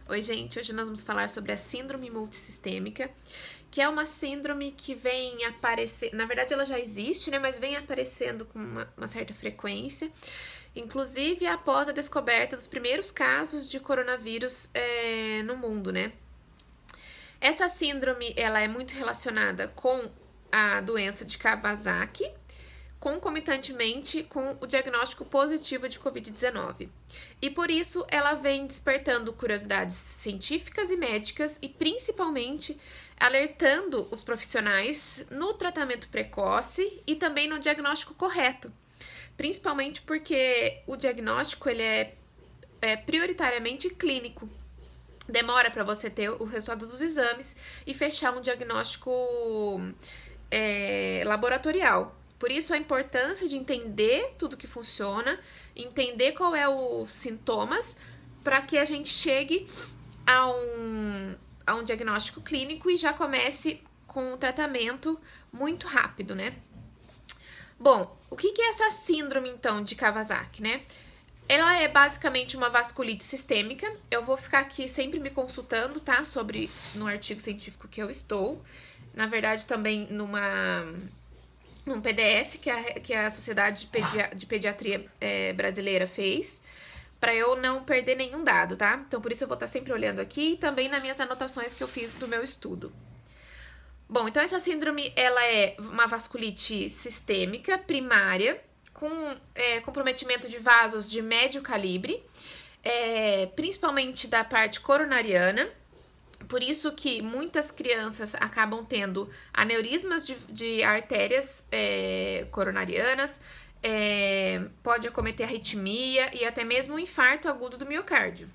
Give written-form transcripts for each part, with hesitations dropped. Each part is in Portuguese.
Oi, gente, hoje nós vamos falar sobre a síndrome multissistêmica, que é uma síndrome que vem aparecer, na verdade ela já existe, né, mas vem aparecendo com uma certa frequência, inclusive após a descoberta dos primeiros casos de coronavírus no mundo, né. Essa síndrome, ela é muito relacionada com a doença de Kawasaki, concomitantemente com o diagnóstico positivo de Covid-19. E por isso ela vem despertando curiosidades científicas e médicas e principalmente alertando os profissionais no tratamento precoce e também no diagnóstico correto. Principalmente porque o diagnóstico ele é prioritariamente clínico. Demora para você ter o resultado dos exames e fechar um diagnóstico laboratorial. Por isso a importância de entender tudo que funciona, entender qual é os sintomas, para que a gente chegue a um diagnóstico clínico e já comece com o tratamento muito rápido, né? Bom, o que é essa síndrome, então, de Kawasaki, né? Ela é basicamente uma vasculite sistêmica. Eu vou ficar aqui sempre me consultando, tá? Sobre no artigo científico que eu estou. Na verdade, também num PDF que a Sociedade de Pediatria Brasileira fez, para eu não perder nenhum dado, tá? Então, por isso eu vou estar sempre olhando aqui e também nas minhas anotações que eu fiz do meu estudo. Bom, então essa síndrome, ela é uma vasculite sistêmica primária, com comprometimento de vasos de médio calibre, principalmente da parte coronariana. Por isso que muitas crianças acabam tendo aneurismas de artérias coronarianas, pode acometer arritmia e até mesmo um infarto agudo do miocárdio.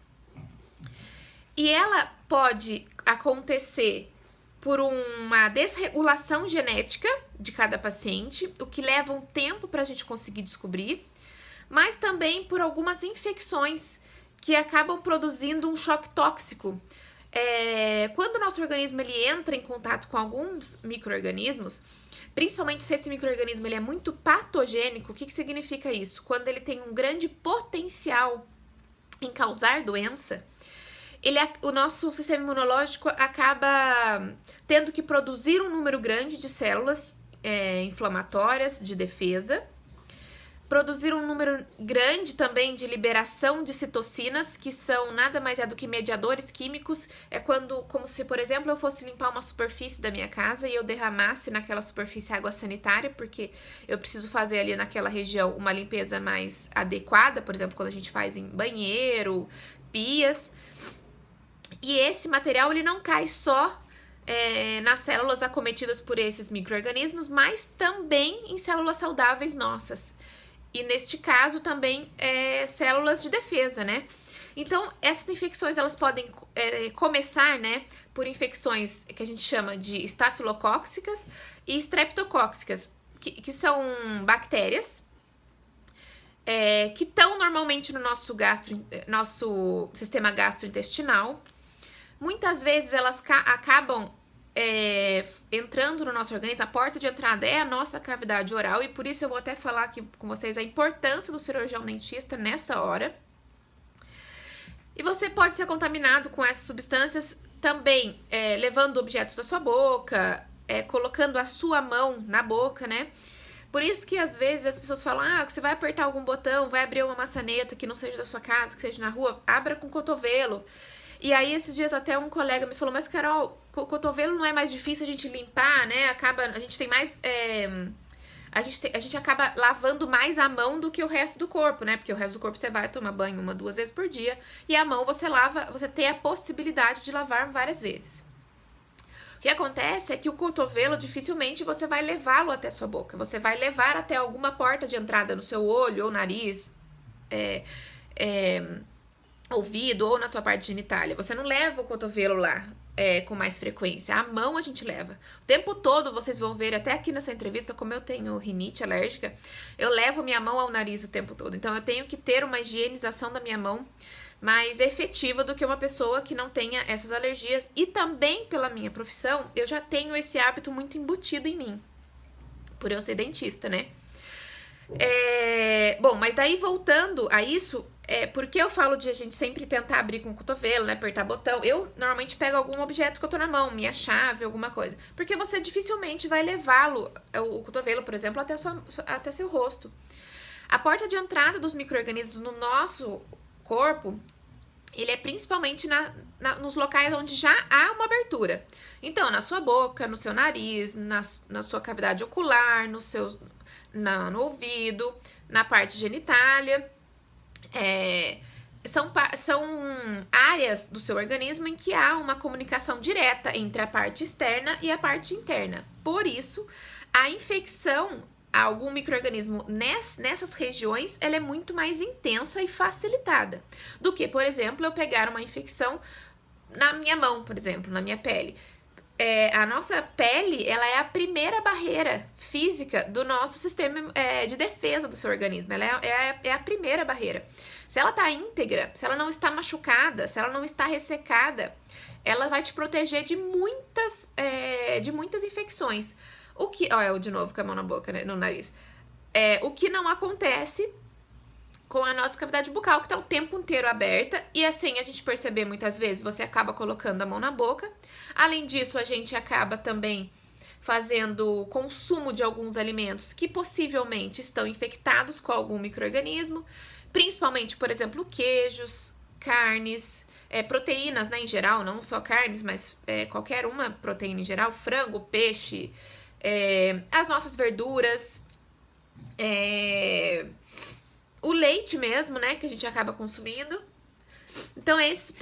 E ela pode acontecer por uma desregulação genética de cada paciente, o que leva um tempo para a gente conseguir descobrir, mas também por algumas infecções que acabam produzindo um choque tóxico. Quando o nosso organismo ele entra em contato com alguns micro-organismos, principalmente se esse micro-organismo ele é muito patogênico, o que significa isso? Quando ele tem um grande potencial em causar doença, o nosso sistema imunológico acaba tendo que produzir um número grande de células inflamatórias de defesa, produzir um número grande também de liberação de citocinas, que são nada mais do que mediadores químicos. Como se, por exemplo, eu fosse limpar uma superfície da minha casa e eu derramasse naquela superfície água sanitária, porque eu preciso fazer ali naquela região uma limpeza mais adequada, por exemplo, quando a gente faz em banheiro, pias. E esse material ele não cai só nas células acometidas por esses micro-organismos, mas também em células saudáveis nossas. E neste caso também células de defesa, né? Então, essas infecções elas podem começar, né, por infecções que a gente chama de estafilocóccicas e streptocóccicas, que são bactérias que estão normalmente no nosso sistema gastrointestinal. Muitas vezes elas acabam entrando no nosso organismo. A porta de entrada é a nossa cavidade oral, e por isso eu vou até falar aqui com vocês a importância do cirurgião dentista nessa hora. E você pode ser contaminado com essas substâncias também levando objetos da sua boca, colocando a sua mão na boca, né? Por isso que às vezes as pessoas falam, que você vai apertar algum botão, vai abrir uma maçaneta que não seja da sua casa, que seja na rua, abra com o cotovelo. E aí, esses dias até um colega me falou, mas Carol, o cotovelo não é mais difícil a gente limpar, né? A gente tem mais... A gente acaba lavando mais a mão do que o resto do corpo, né? Porque o resto do corpo você vai tomar banho 1, 2 vezes por dia. E a mão você tem a possibilidade de lavar várias vezes. O que acontece é que o cotovelo, dificilmente você vai levá-lo até sua boca. Você vai levar até alguma porta de entrada no seu olho ou nariz, ouvido ou na sua parte genitália. Você não leva o cotovelo lá com mais frequência. A mão a gente leva. O tempo todo vocês vão ver, até aqui nessa entrevista, como eu tenho rinite alérgica, eu levo minha mão ao nariz o tempo todo. Então eu tenho que ter uma higienização da minha mão mais efetiva do que uma pessoa que não tenha essas alergias. E também pela minha profissão, eu já tenho esse hábito muito embutido em mim, por eu ser dentista, né? Bom, mas daí voltando a isso, Por que eu falo de a gente sempre tentar abrir com o cotovelo, né? Apertar botão. Eu normalmente pego algum objeto que eu tô na mão, minha chave, alguma coisa. Porque você dificilmente vai levá-lo, o cotovelo, por exemplo, até seu rosto. A porta de entrada dos micro-organismos no nosso corpo, ele é principalmente nos locais onde já há uma abertura. Então, na sua boca, no seu nariz, na sua cavidade ocular, no ouvido, na parte genitália. São áreas do seu organismo em que há uma comunicação direta entre a parte externa e a parte interna. Por isso, a infecção a algum micro-organismo nessas regiões, ela é muito mais intensa e facilitada do que, por exemplo, eu pegar uma infecção na minha mão, por exemplo, na minha pele. A nossa pele, ela é a primeira barreira física do nosso sistema de defesa do seu organismo. Ela é a primeira barreira. Se ela está íntegra, se ela não está machucada, se ela não está ressecada, ela vai te proteger de muitas infecções. Olha eu de novo com a mão na boca, né, no nariz. O que não acontece com a nossa cavidade bucal, que está o tempo inteiro aberta, e assim a gente perceber muitas vezes, você acaba colocando a mão na boca. Além disso, a gente acaba também fazendo consumo de alguns alimentos que possivelmente estão infectados com algum micro-organismo, principalmente, por exemplo, queijos, carnes, proteínas, né, em geral, não só carnes, mas qualquer uma proteína em geral, frango, peixe, as nossas verduras, o leite mesmo, né, que a gente acaba consumindo. Então, esses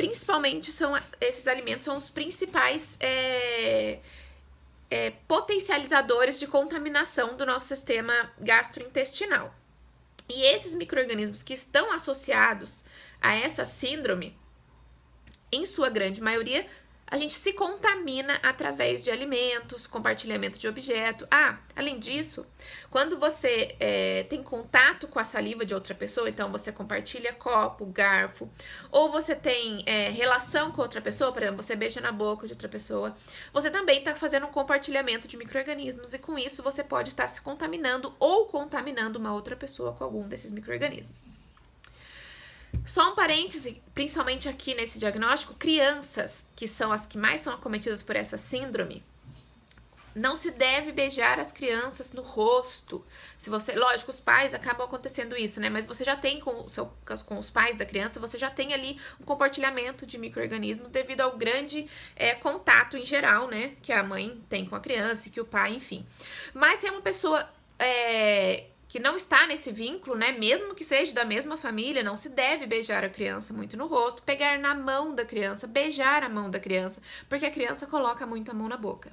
alimentos são os principais potencializadores de contaminação do nosso sistema gastrointestinal. E esses micro-organismos que estão associados a essa síndrome, em sua grande maioria, a gente se contamina através de alimentos, compartilhamento de objeto. Além disso, quando você tem contato com a saliva de outra pessoa, então você compartilha copo, garfo, ou você tem relação com outra pessoa, por exemplo, você beija na boca de outra pessoa, você também está fazendo um compartilhamento de micro-organismos e com isso você pode estar se contaminando ou contaminando uma outra pessoa com algum desses micro-organismos. Só um parêntese, principalmente aqui nesse diagnóstico, crianças, que são as que mais são acometidas por essa síndrome, não se deve beijar as crianças no rosto. Lógico, os pais acabam acontecendo isso, né? Mas você já tem com os pais da criança, você já tem ali um compartilhamento de micro-organismos devido ao grande contato em geral, né? Que a mãe tem com a criança e que o pai, enfim. Mas se é uma pessoa que não está nesse vínculo, né, mesmo que seja da mesma família, não se deve beijar a criança muito no rosto, pegar na mão da criança, beijar a mão da criança, porque a criança coloca muito a mão na boca.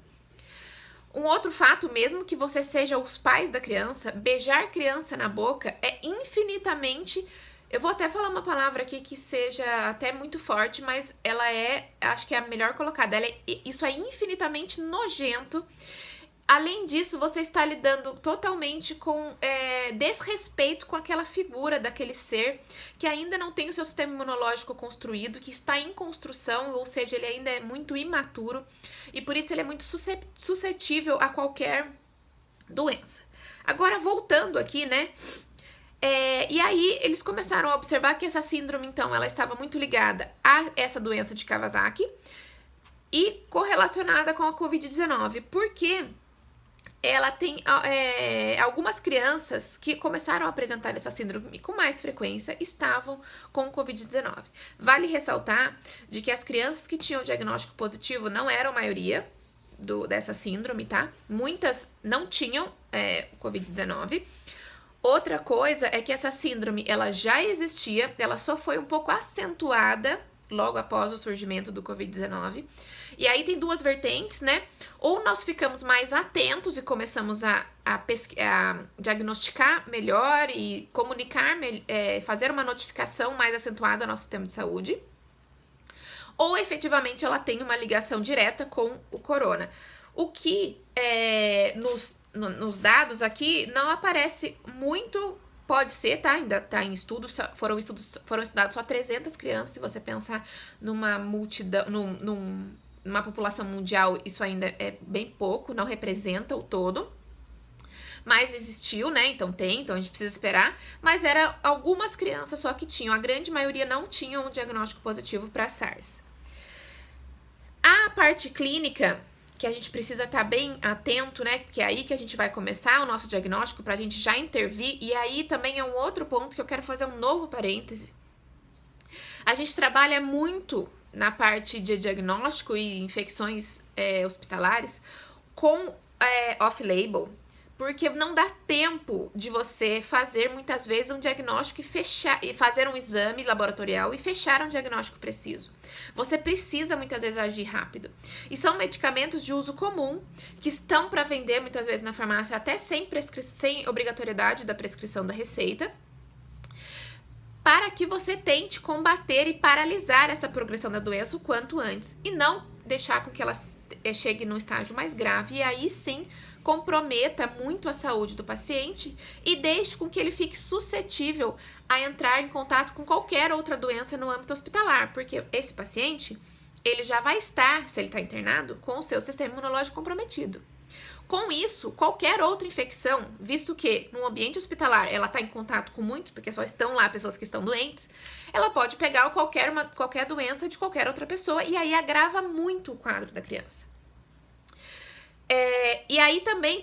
Um outro fato, mesmo que você seja os pais da criança, beijar criança na boca é infinitamente... Eu vou até falar uma palavra aqui que seja até muito forte, mas ela acho que é a melhor colocada. Isso é infinitamente nojento. Além disso, você está lidando totalmente com desrespeito com aquela figura daquele ser que ainda não tem o seu sistema imunológico construído, que está em construção, ou seja, ele ainda é muito imaturo e por isso ele é muito suscetível a qualquer doença. Agora, voltando aqui, né? E aí, eles começaram a observar que essa síndrome, então, ela estava muito ligada a essa doença de Kawasaki e correlacionada com a Covid-19. Por quê? Ela tem algumas crianças que começaram a apresentar essa síndrome com mais frequência estavam com Covid-19. Vale ressaltar de que as crianças que tinham diagnóstico positivo não eram a maioria dessa síndrome, tá? Muitas não tinham Covid-19. Outra coisa é que essa síndrome, ela já existia, ela só foi um pouco acentuada logo após o surgimento do Covid-19. E aí tem duas vertentes, né? Ou nós ficamos mais atentos e começamos a diagnosticar melhor e comunicar, fazer uma notificação mais acentuada ao nosso sistema de saúde. Ou efetivamente ela tem uma ligação direta com o corona. O que nos dados aqui não aparece muito. Pode ser, tá? Ainda tá em estudos, foram estudados só 300 crianças. Se você pensar numa multidão, numa população mundial, isso ainda é bem pouco, não representa o todo. mas existiu, né? Então a gente precisa esperar. Mas era algumas crianças só que tinham, a grande maioria não tinham um diagnóstico positivo para SARS. A parte clínica, que a gente precisa estar bem atento, né? Porque é aí que a gente vai começar o nosso diagnóstico para a gente já intervir. E aí também é um outro ponto que eu quero fazer um novo parêntese. A gente trabalha muito na parte de diagnóstico e infecções hospitalares com off-label, porque não dá tempo de você fazer muitas vezes um diagnóstico e fazer um exame laboratorial e fechar um diagnóstico preciso. Você precisa muitas vezes agir rápido. E são medicamentos de uso comum que estão para vender muitas vezes na farmácia até sem obrigatoriedade da prescrição da receita, para que você tente combater e paralisar essa progressão da doença o quanto antes e não deixar com que ela chegue num estágio mais grave e aí sim comprometa muito a saúde do paciente e deixe com que ele fique suscetível a entrar em contato com qualquer outra doença no âmbito hospitalar, porque esse paciente, ele já vai estar, se ele está internado, com o seu sistema imunológico comprometido. Com isso, qualquer outra infecção, visto que no ambiente hospitalar ela está em contato com muitos, porque só estão lá pessoas que estão doentes, ela pode pegar qualquer doença de qualquer outra pessoa e aí agrava muito o quadro da criança. E aí também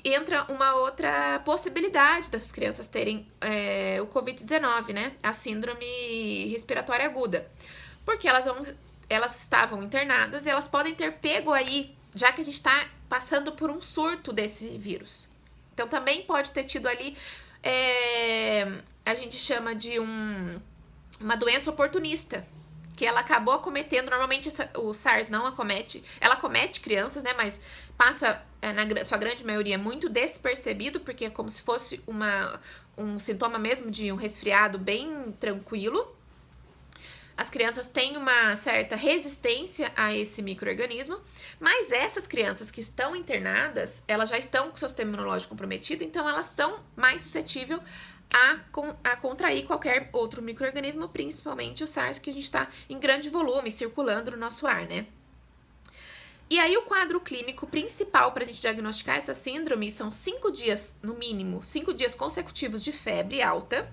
entra uma outra possibilidade dessas crianças terem o Covid-19, né? A síndrome respiratória aguda. Porque elas estavam internadas e elas podem ter pego aí, já que a gente está passando por um surto desse vírus. Então também pode ter tido ali, a gente chama de uma doença oportunista, que ela acabou acometendo. Normalmente o SARS não acomete, ela acomete crianças, né, mas passa, na sua grande maioria, muito despercebido, porque é como se fosse um sintoma mesmo de um resfriado bem tranquilo. As crianças têm uma certa resistência a esse micro-organismo, mas essas crianças que estão internadas, elas já estão com o seu sistema imunológico comprometido, então elas são mais suscetíveis a contrair qualquer outro micro-organismo, principalmente o SARS, que a gente está em grande volume circulando no nosso ar, né? E aí o quadro clínico principal para a gente diagnosticar essa síndrome são 5 dias, no mínimo, 5 dias consecutivos de febre alta,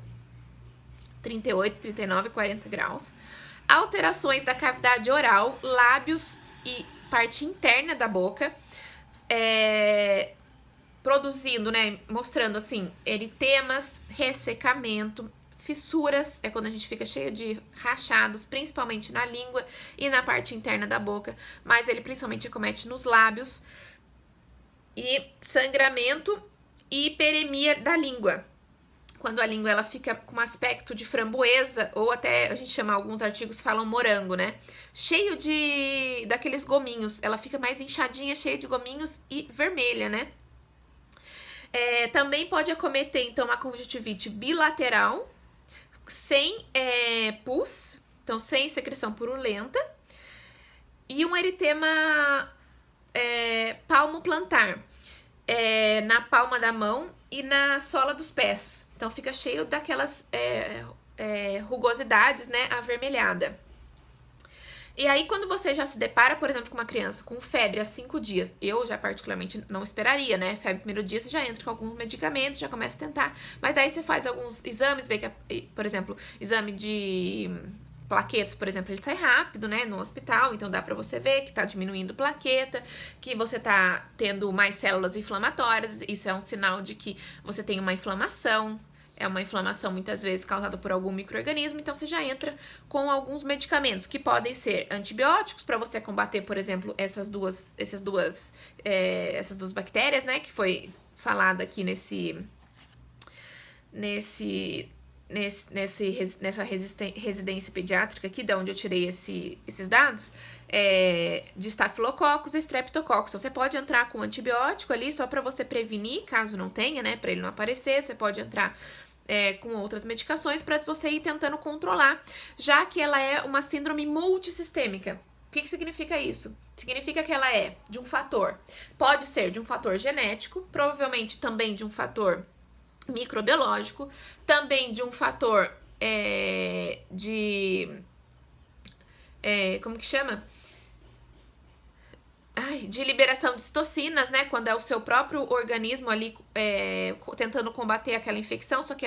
38, 39, 40 graus, alterações da cavidade oral, lábios e parte interna da boca, produzindo, né, mostrando assim, eritemas, ressecamento, fissuras, é quando a gente fica cheio de rachados, principalmente na língua e na parte interna da boca, mas ele principalmente acomete nos lábios, e sangramento e hiperemia da língua, quando a língua ela fica com um aspecto de framboesa, ou até a gente chama, alguns artigos falam morango, né? Cheio daqueles gominhos, ela fica mais inchadinha, cheia de gominhos e vermelha, né? Também pode acometer, então, uma conjuntivite bilateral, sem pus, então sem secreção purulenta, e um eritema palmo-plantar, na palma da mão e na sola dos pés. Então fica cheio daquelas rugosidades, né, avermelhada. E aí, quando você já se depara, por exemplo, com uma criança com febre há 5 dias, eu já particularmente não esperaria, né? Febre no primeiro dia, você já entra com alguns medicamentos, já começa a tentar. Mas daí você faz alguns exames, vê que, por exemplo, exame de plaquetas, por exemplo, ele sai rápido, né, no hospital, então dá pra você ver que tá diminuindo plaqueta, que você tá tendo mais células inflamatórias, isso é um sinal de que você tem uma inflamação. É uma inflamação muitas vezes causada por algum micro-organismo, então você já entra com alguns medicamentos que podem ser antibióticos para você combater, por exemplo, essas duas bactérias, né, que foi falada aqui nessa residência pediátrica aqui, de onde eu tirei esses dados, de estafilococcus e streptococcus. Então, você pode entrar com antibiótico ali só para você prevenir, caso não tenha, né, para ele não aparecer. Você pode entrar com outras medicações para você ir tentando controlar, já que ela é uma síndrome multissistêmica. O que significa isso? Significa que ela é de um fator, pode ser de um fator genético, provavelmente também de um fator microbiológico, também de um fator como que chama? de liberação de citocinas, né? Quando é o seu próprio organismo ali tentando combater aquela infecção, só que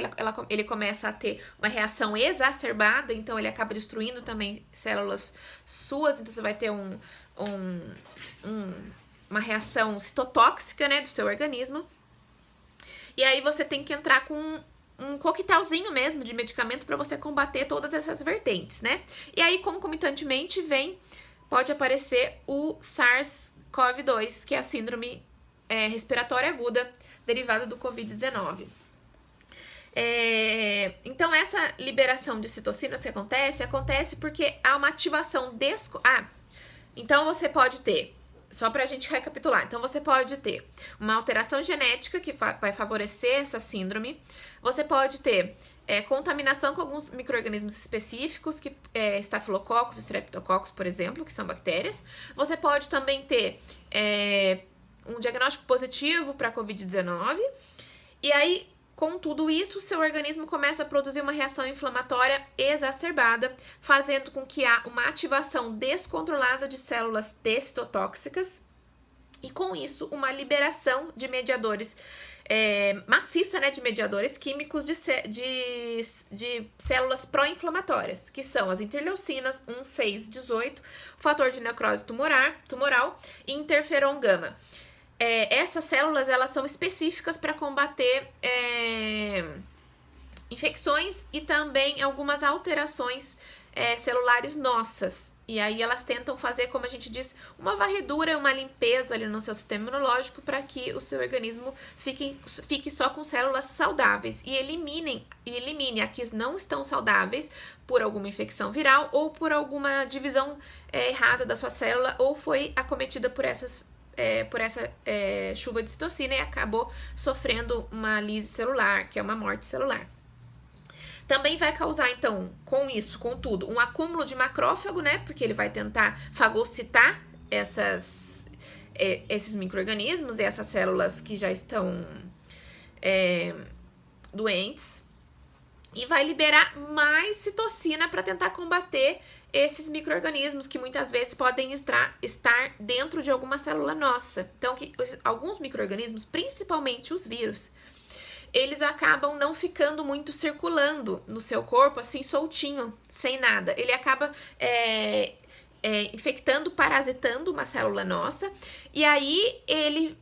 ele começa a ter uma reação exacerbada, então ele acaba destruindo também células suas, então você vai ter uma reação citotóxica, né, do seu organismo. E aí você tem que entrar com um coquetelzinho mesmo de medicamento para você combater todas essas vertentes, né? E aí, concomitantemente, pode aparecer o SARS-CoV-2, que é a síndrome respiratória aguda derivada do Covid-19. Então, essa liberação de citocinas que acontece porque há uma ativação então você pode ter, só pra gente recapitular, então você pode ter uma alteração genética que vai favorecer essa síndrome, você pode ter contaminação com alguns micro-organismos específicos, que estafilococcus, streptococcus, por exemplo, que são bactérias, você pode também ter um diagnóstico positivo para Covid-19, e aí, com tudo isso, o seu organismo começa a produzir uma reação inflamatória exacerbada, fazendo com que há uma ativação descontrolada de células T citotóxicas e, com isso, uma liberação de mediadores maciça, né, de mediadores químicos de células pró-inflamatórias, que são as interleucinas 1, 6, 18, fator de necrose tumoral e interferon gama. Essas células, elas são específicas para combater infecções e também algumas alterações celulares nossas. E aí elas tentam fazer, como a gente diz, uma varredura, uma limpeza ali no seu sistema imunológico para que o seu organismo fique só com células saudáveis e elimine as que não estão saudáveis por alguma infecção viral ou por alguma divisão errada da sua célula ou foi acometida por essa chuva de citocina e acabou sofrendo uma lise celular, que é uma morte celular. Também vai causar, então, com isso, com tudo, um acúmulo de macrófago, né? Porque ele vai tentar fagocitar esses micro-organismos e essas células que já estão doentes. E vai liberar mais citocina para tentar combater esses micro-organismos que muitas vezes podem estar dentro de alguma célula nossa. Então, alguns micro-organismos, principalmente os vírus, eles acabam não ficando muito circulando no seu corpo, assim, soltinho, sem nada. Ele acaba infectando, parasitando uma célula nossa, e aí ele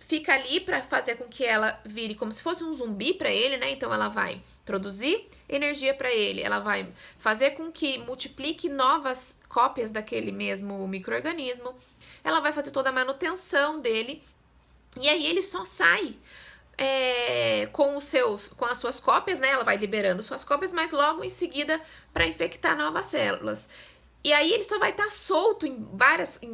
fica ali para fazer com que ela vire como se fosse um zumbi para ele, né? Então ela vai produzir energia para ele, ela vai fazer com que multiplique novas cópias daquele mesmo micro-organismo, ela vai fazer toda a manutenção dele, e aí ele só sai com as suas cópias, né? Ela vai liberando suas cópias, mas logo em seguida para infectar novas células. E aí ele só vai estar solto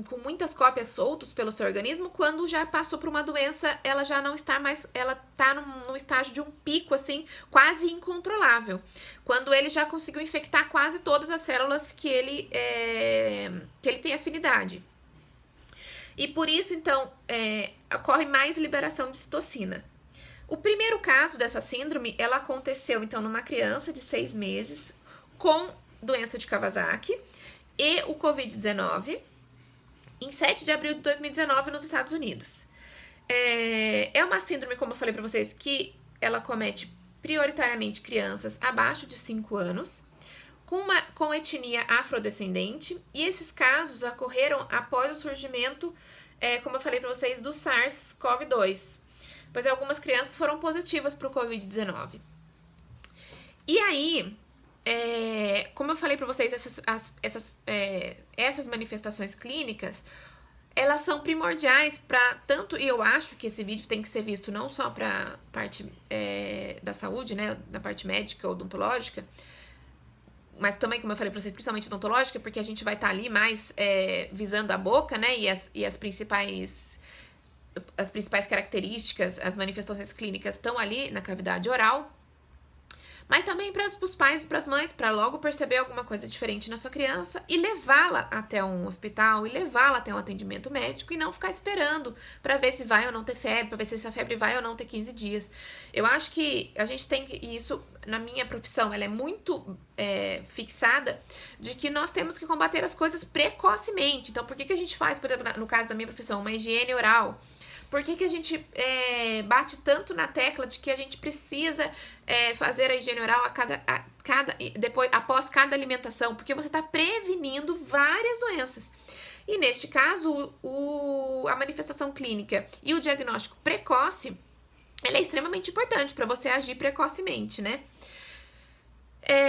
com muitas cópias soltos pelo seu organismo quando já passou por uma doença, ela já não está mais, ela está num estágio de um pico, assim, quase incontrolável. Quando ele já conseguiu infectar quase todas as células que ele tem afinidade. E por isso, então, ocorre mais liberação de citocina. O primeiro caso dessa síndrome, ela aconteceu, então, numa criança de 6 meses com doença de Kawasaki e o Covid-19 em 7 de abril de 2019 nos Estados Unidos. É uma síndrome, como eu falei para vocês, que ela comete prioritariamente crianças abaixo de 5 anos, com etnia afrodescendente, e esses casos ocorreram após o surgimento, como eu falei para vocês, do SARS-CoV-2. Pois algumas crianças foram positivas para o Covid-19. E aí, como eu falei para vocês, essas manifestações clínicas, elas são primordiais para tanto, e eu acho que esse vídeo tem que ser visto não só para parte da saúde, né, da parte médica, odontológica, mas também, como eu falei para vocês, principalmente odontológica, porque a gente vai estar ali mais visando a boca, né, e as principais características, as manifestações clínicas estão ali na cavidade oral, mas também para os pais e para as mães, para logo perceber alguma coisa diferente na sua criança e levá-la até um hospital e levá-la até um atendimento médico e não ficar esperando para ver se vai ou não ter febre, para ver se essa febre vai ou não ter 15 dias. Eu acho que a gente tem que, e isso na minha profissão, ela é muito fixada de que nós temos que combater as coisas precocemente. Então, por que a gente faz, por exemplo, no caso da minha profissão, uma higiene oral? Por que a gente bate tanto na tecla de que a gente precisa fazer a higiene oral após cada alimentação? Porque você está prevenindo várias doenças. E neste caso, a manifestação clínica e o diagnóstico precoce, ele é extremamente importante para você agir precocemente, né?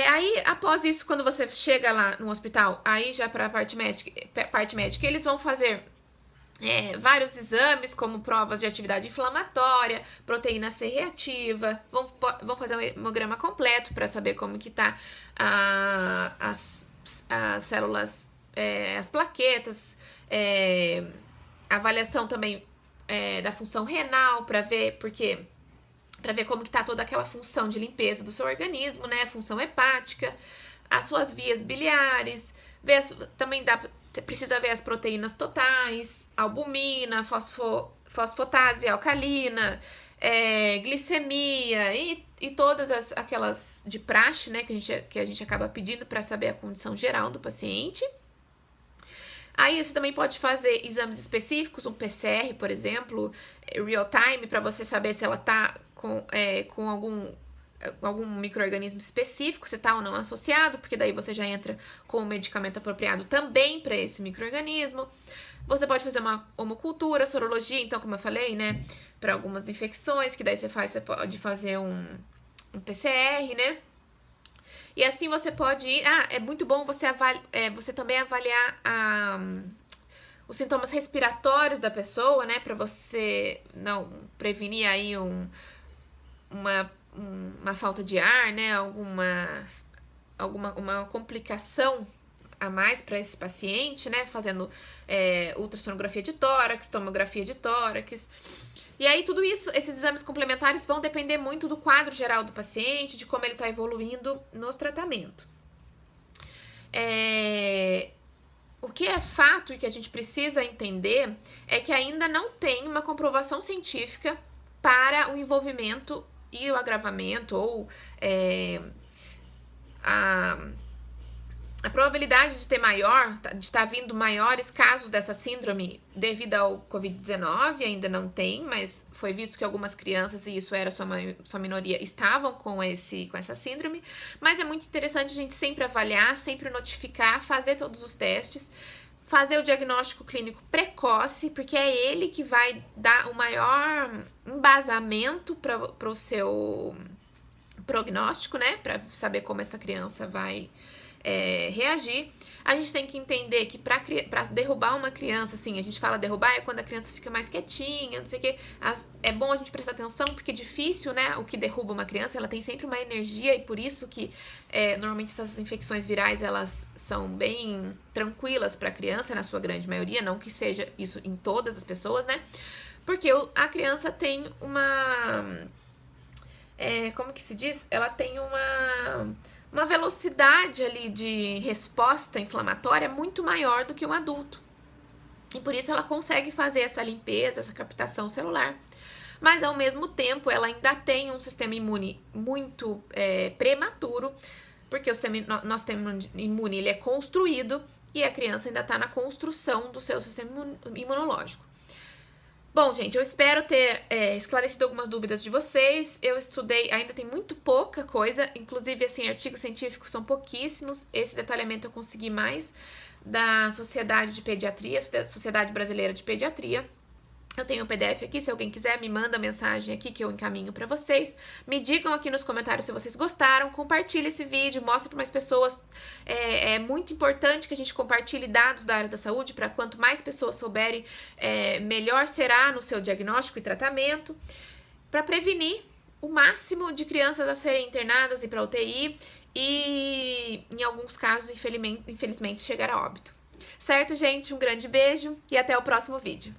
Aí, após isso, quando você chega lá no hospital, aí já para a parte médica, eles vão fazer vários exames, como provas de atividade inflamatória, proteína C reativa, vão fazer um hemograma completo para saber como que tá as células, as plaquetas, avaliação também da função renal, para ver como que tá toda aquela função de limpeza do seu organismo, né, função hepática, as suas vias biliares, também precisa ver as proteínas totais, albumina, fosfatase alcalina, glicemia e todas aquelas de praxe, né, que a gente acaba pedindo para saber a condição geral do paciente. Aí você também pode fazer exames específicos, um PCR, por exemplo, real time, para você saber se ela tá com algum micro-organismo específico, se está ou não associado, porque daí você já entra com o medicamento apropriado também para esse micro-organismo. Você pode fazer uma homocultura, sorologia, então, como eu falei, né, para algumas infecções, que daí você pode fazer um PCR, né? E assim você pode ir... é muito bom você também avaliar os sintomas respiratórios da pessoa, né, para você não prevenir aí uma falta de ar, né, uma complicação a mais para esse paciente, né, fazendo ultrassonografia de tórax, tomografia de tórax. E aí tudo isso, esses exames complementares vão depender muito do quadro geral do paciente, de como ele está evoluindo no tratamento. O que é fato e que a gente precisa entender é que ainda não tem uma comprovação científica para o envolvimento e o agravamento ou a probabilidade de ter de estar vindo maiores casos dessa síndrome devido ao Covid-19 ainda não tem, mas foi visto que algumas crianças, e isso era sua minoria, estavam com essa síndrome. Mas é muito interessante a gente sempre avaliar, sempre notificar, fazer todos os testes, fazer o diagnóstico clínico precoce, porque é ele que vai dar o maior embasamento para o seu prognóstico, né? Para saber como essa criança vai reagir. A gente tem que entender que para derrubar uma criança, assim, a gente fala derrubar é quando a criança fica mais quietinha, não sei o que. É bom a gente prestar atenção, porque é difícil, né? O que derruba uma criança, ela tem sempre uma energia, e por isso que normalmente essas infecções virais, elas são bem tranquilas para a criança, na sua grande maioria, não que seja isso em todas as pessoas, né? Porque a criança tem como que se diz? Ela tem uma velocidade ali de resposta inflamatória muito maior do que um adulto. E por isso ela consegue fazer essa limpeza, essa captação celular. Mas ao mesmo tempo ela ainda tem um sistema imune muito prematuro, porque nosso sistema imune ele é construído e a criança ainda está na construção do seu sistema imunológico. Bom, gente, eu espero ter esclarecido algumas dúvidas de vocês. Eu estudei, ainda tem muito pouca coisa, inclusive, assim, artigos científicos são pouquíssimos. Esse detalhamento eu consegui mais da Sociedade de Pediatria, Sociedade Brasileira de Pediatria. Eu tenho o PDF aqui, se alguém quiser, me manda mensagem aqui que eu encaminho para vocês. Me digam aqui nos comentários se vocês gostaram, compartilhe esse vídeo, mostre para mais pessoas. É muito importante que a gente compartilhe dados da área da saúde, para quanto mais pessoas souberem, melhor será no seu diagnóstico e tratamento, para prevenir o máximo de crianças a serem internadas e para UTI e, em alguns casos, infelizmente, chegar a óbito. Certo, gente? Um grande beijo e até o próximo vídeo.